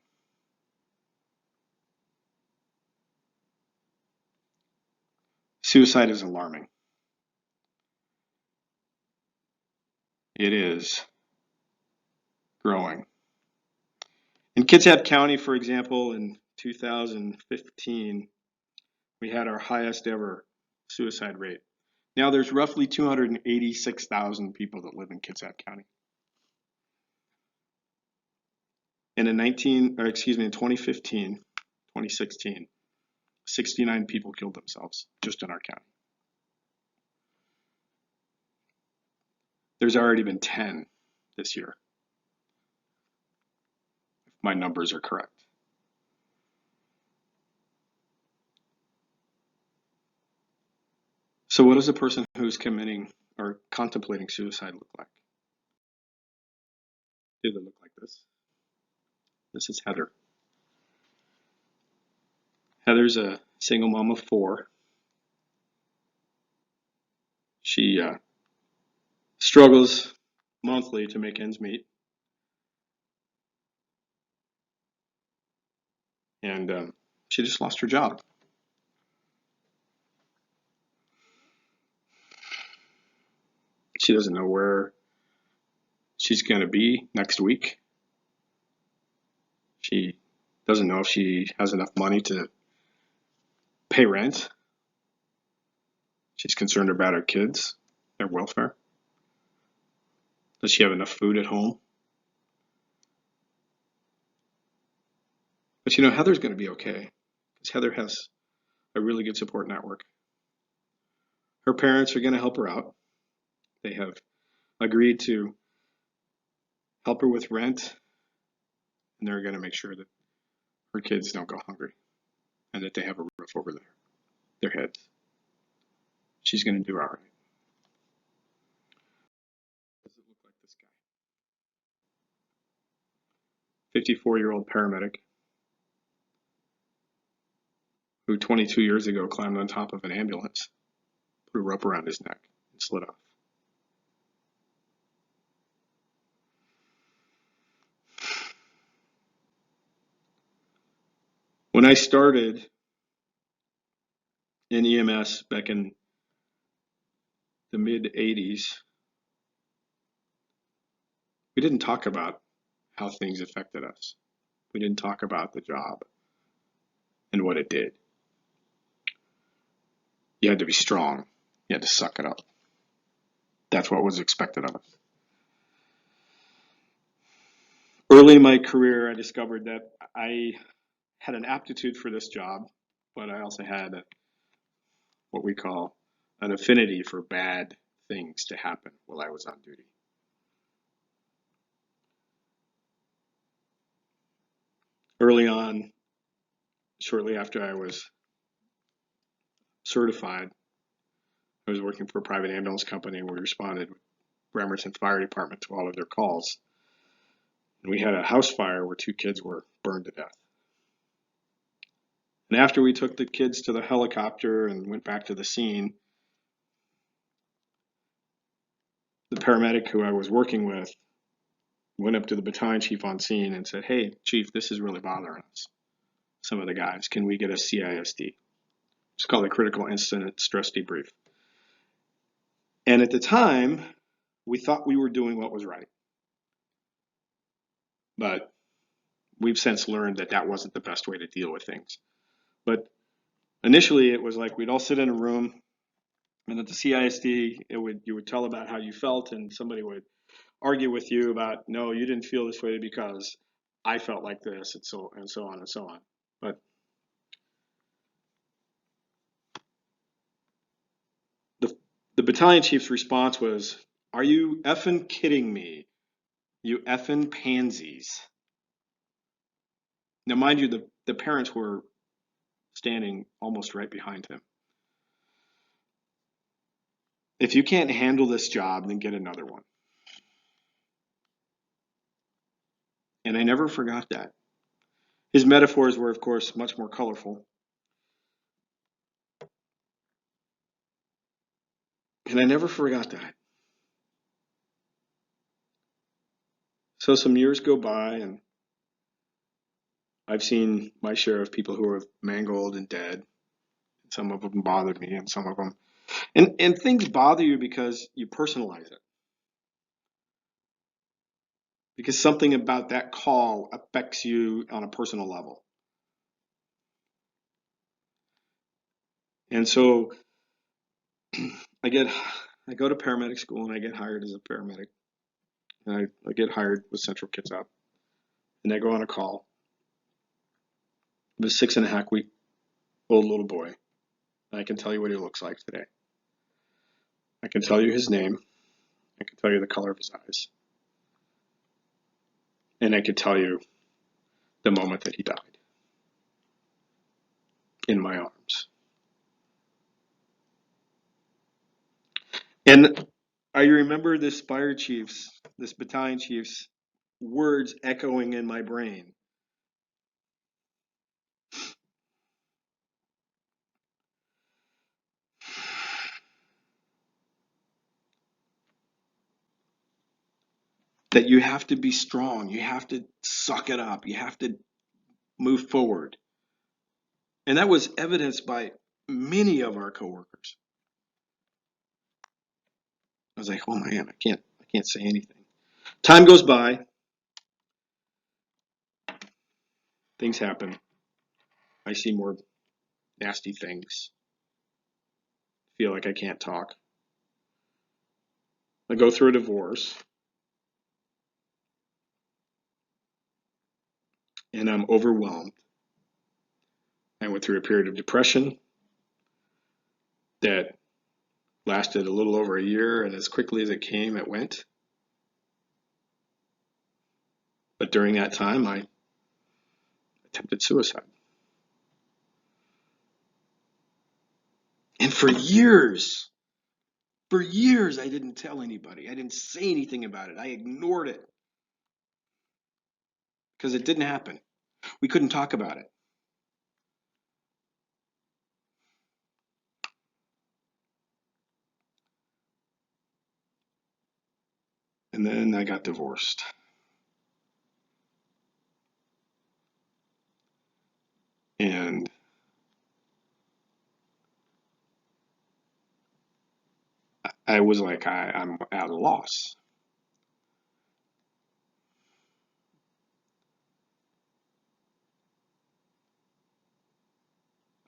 A: Suicide is alarming. It is growing. In Kitsap County, for example, in 2015, we had our highest ever suicide rate. Now there's roughly 286,000 people that live in Kitsap County. And in 2015, 2016, 69 people killed themselves just in our county. There's already been 10 this year, if my numbers are correct. So what does a person who's committing or contemplating suicide look like? Do they look like this? This is Heather. Heather's a single mom of 4. She struggles monthly to make ends meet. And she just lost her job. She doesn't know where she's going to be next week. She doesn't know if she has enough money to pay rent. She's concerned about her kids, their welfare. Does she have enough food at home? But Heather's going to be okay because Heather has a really good support network. Her parents are going to help her out. They have agreed to help her with rent, and they're going to make sure that her kids don't go hungry and that they have a roof over their heads. She's going to do all right. Does it look like this guy? 54-year-old paramedic who 22 years ago climbed on top of an ambulance, put a rope around his neck, and slid off. When I started in EMS back in the mid-'80s, we didn't talk about how things affected us. We didn't talk about the job and what it did. You had to be strong. You had to suck it up. That's what was expected of us. Early in my career, I discovered that I had an aptitude for this job, but I also had what we call an affinity for bad things to happen while I was on duty. Early on, shortly after I was certified, I was working for a private ambulance company, and we responded with Bremerton Fire Department to all of their calls. And we had a house fire where 2 kids were burned to death. And after we took the kids to the helicopter and went back to the scene, the paramedic who I was working with went up to the battalion chief on scene and said, "Hey, chief, this is really bothering us. Some of the guys, can we get a CISD?" It's called a critical incident stress debrief. And at the time, we thought we were doing what was right. But we've since learned that that wasn't the best way to deal with things. But initially, it was like we'd all sit in a room, and at the CISD, you would tell about how you felt, and somebody would argue with you about, no, you didn't feel this way because I felt like this, and so on and so on. But the battalion chief's response was, "Are you effing kidding me? You effing pansies." Now, mind you, the parents were standing almost right behind him. If you can't handle this job, then get another one. And I never forgot that. His metaphors were, of course, much more colorful. And I never forgot that. So some years go by, and I've seen my share of people who are mangled and dead. Some of them bothered me, and some of them. And things bother you because you personalize it. Because something about that call affects you on a personal level. And so I go to paramedic school and I get hired as a paramedic. And I get hired with Central Kitsap. And I go on a call with a 6.5-week-old little boy. And I can tell you what he looks like today. I can tell you his name. I can tell you the color of his eyes. And I can tell you the moment that he died in my arms. And I remember this battalion chief's words echoing in my brain. That you have to be strong. You have to suck it up. You have to move forward. And that was evidenced by many of our coworkers. I was like, oh man, I can't say anything. Time goes by. Things happen. I see more nasty things. Feel like I can't talk. I go through a divorce. And I'm overwhelmed. I went through a period of depression that lasted a little over a year, and as quickly as it came, it went. But during that time, I attempted suicide. And for years, I didn't tell anybody. I didn't say anything about it. I ignored it because it didn't happen. We couldn't talk about it. And then I got divorced. And I was like, I'm at a loss.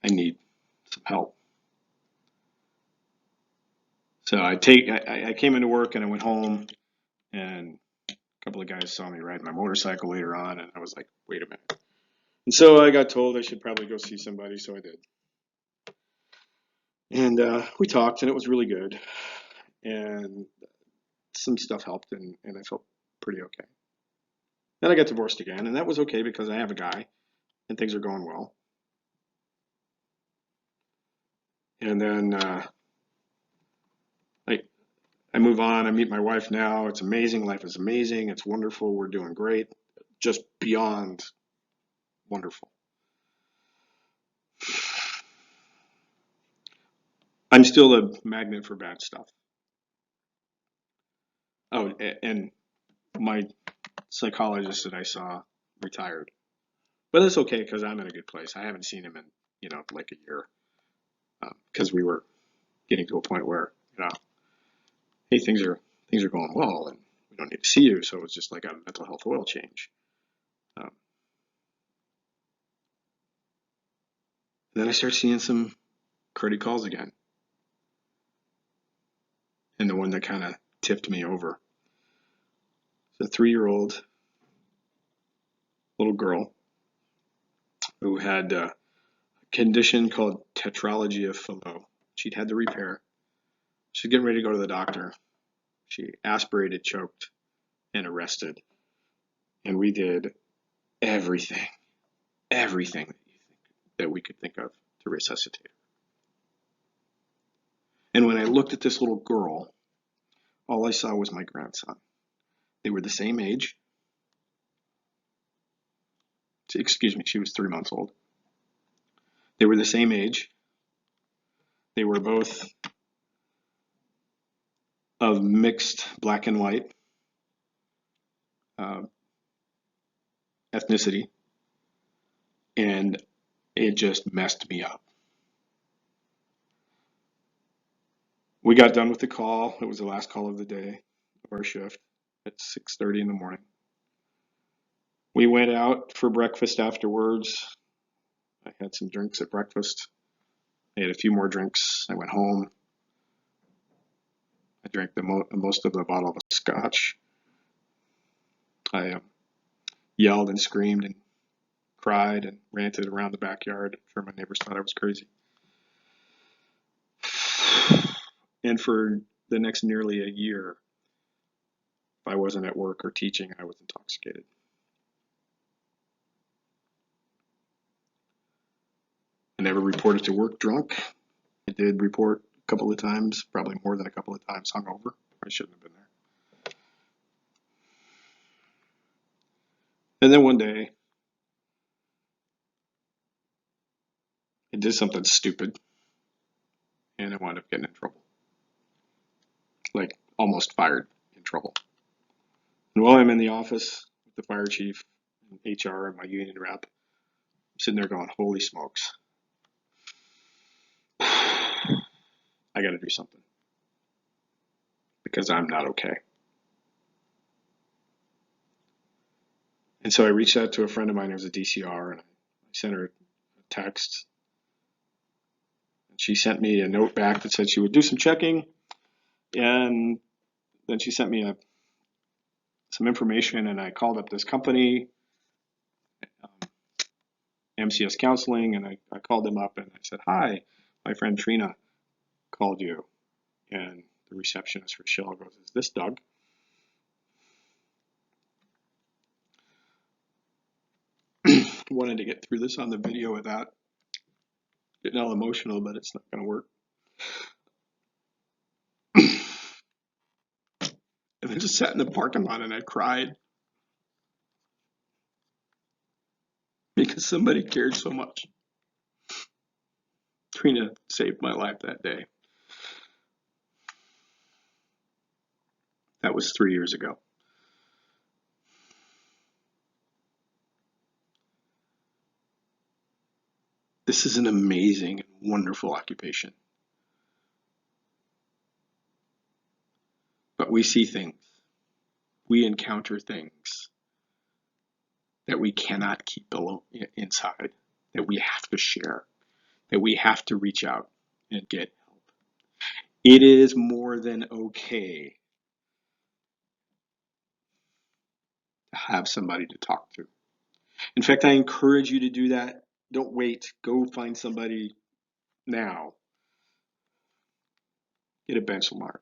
A: I need some help. So I came into work and I went home, and a couple of guys saw me riding my motorcycle later on, and I was like, wait a minute. And so I got told I should probably go see somebody, so I did. And we talked, and it was really good. And some stuff helped, and I felt pretty okay. Then I got divorced again, and that was okay because I have a guy, and things are going well. And then I move on. I meet my wife now. It's amazing. Life is amazing. It's wonderful. We're doing great. just beyond wonderful. I'm still a magnet for bad stuff. Oh, and my psychologist that I saw retired, but that's okay because I'm in a good place. I haven't seen him in like a year because we were getting to a point where hey, things are going well, and we don't need to see you. So it's just like a mental health oil change. Um, then I start seeing some credit calls again, and the one that kind of tipped me over. It's a 3-year-old little girl who had a condition called tetralogy of Fallot. She'd had the repair. She's getting ready to go to the doctor. She aspirated, choked, and arrested. And we did everything, everything that we could think of to resuscitate her. And when I looked at this little girl, all I saw was my grandson. They were the same age. Excuse me, she was 3 months old. They were the same age. They were both of mixed black and white uh, ethnicity, and it just messed me up. We got done with the call. It was the last call of the day of our shift at 6:30 in the morning. We went out for breakfast afterwards. I had some drinks at breakfast. I had a few more drinks. I went home. I drank most of the bottle of scotch. I yelled and screamed and cried and ranted around the backyard. I'm sure my neighbors thought I was crazy. And for the next nearly a year, if I wasn't at work or teaching, I was intoxicated. I never reported to work drunk. I did report a couple of times, probably more than a couple of times hungover. I shouldn't have been there. And then one day, I did something stupid, and I wound up getting in trouble. Like, almost fired, in trouble. And while I'm in the office with the fire chief, and HR, and my union rep, I'm sitting there going, holy smokes. I got to do something because I'm not okay. And so I reached out to a friend of mine who was a DCR, and I sent her a text. And she sent me a note back that said she would do some checking, and then she sent me some information, and I called up this company, MCS Counseling, and I called them up and I said, hi, my friend Trina called you. And the receptionist, Rochelle, goes, is this Doug? Wanted to get through this on the video without getting all emotional, but it's not going to work. And I just sat in the parking lot and I cried because somebody cared so much. Trina saved my life that day. That was 3 years ago. This is an amazing and wonderful occupation. But we see things. We encounter things that we cannot keep inside, that we have to share, that we have to reach out and get help. It is more than okay to have somebody to talk to. In fact, I encourage you to do that. Don't wait. Go find somebody now. Get a benchmark.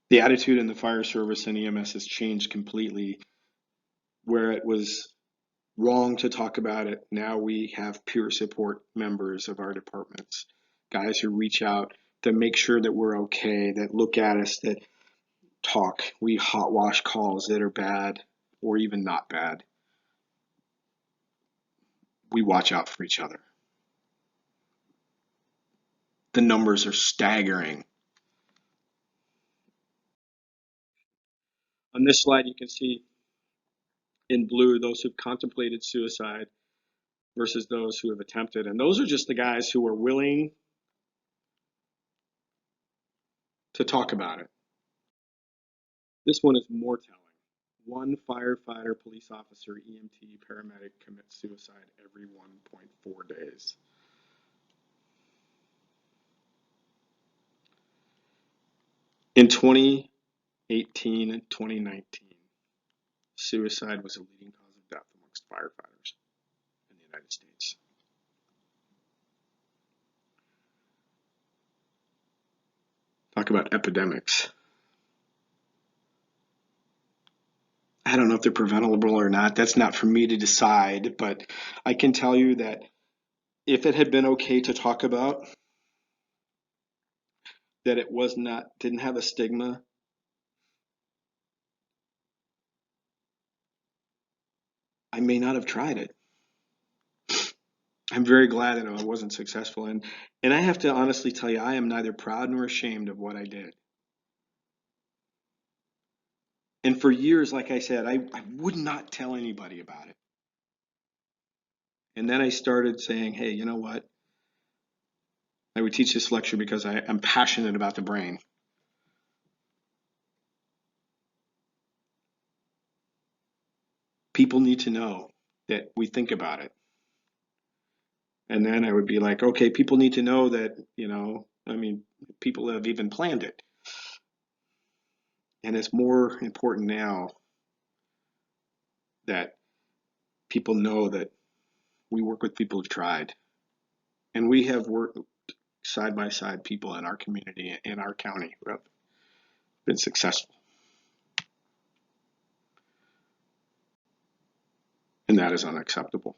A: The attitude in the fire service and EMS has changed completely. Where it was wrong to talk about it, now we have peer support members of our departments, guys who reach out to make sure that we're okay, that look at us, that talk. We hot wash calls that are bad or even not bad. We watch out for each other. The numbers are staggering. On this slide, you can see in blue those who've contemplated suicide versus those who have attempted. And those are just the guys who are willing to talk about it. This one is more telling. One firefighter, police officer, EMT, paramedic commits suicide every 1.4 days. In 2018 and 2019, suicide was a leading cause of death amongst firefighters in the United States. Talk about epidemics. I don't know if they're preventable or not. That's not for me to decide, but I can tell you that if it had been okay to talk about, that it was not, didn't have a stigma, I may not have tried it. I'm very glad that I wasn't successful. And I have to honestly tell you, I am neither proud nor ashamed of what I did. And for years, like I said, I would not tell anybody about it. And then I started saying, hey, you know what? I would teach this lecture because I'm passionate about the brain. People need to know that we think about it. And then I would be like, okay, people need to know that, people have even planned it. And it's more important now that people know that we work with people who've tried. And we have worked side by side people in our community, in our county, who have been successful. And that is unacceptable.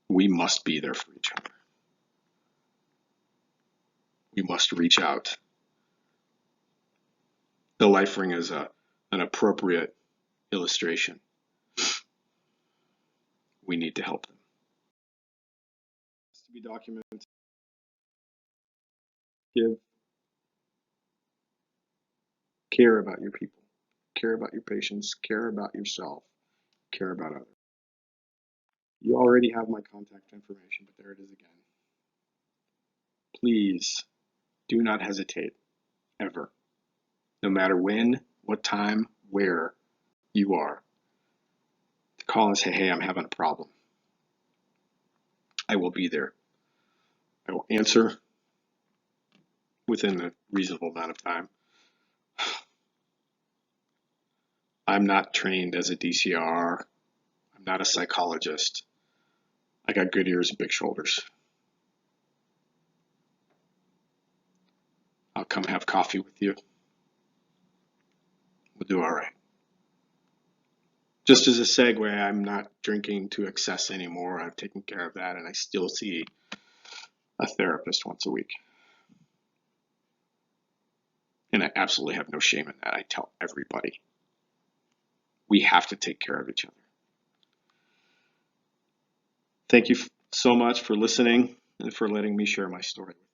A: We must be there for each other. We must reach out. The life ring is an appropriate illustration. We need to help them. It has to be documented. Give care about your people, care about your patients, care about yourself, care about others. You already have my contact information, but there it is again. Please do not hesitate, ever, no matter when, what time, where you are, to call and say, hey, I'm having a problem. I will be there. I will answer within a reasonable amount of time. I'm not trained as a DCR. I'm not a psychologist. I got good ears and big shoulders. I'll come have coffee with you. We'll do all right. Just as a segue, I'm not drinking to excess anymore. I've taken care of that, and I still see a therapist once a week. And I absolutely have no shame in that. I tell everybody, we have to take care of each other. Thank you so much for listening and for letting me share my story with you.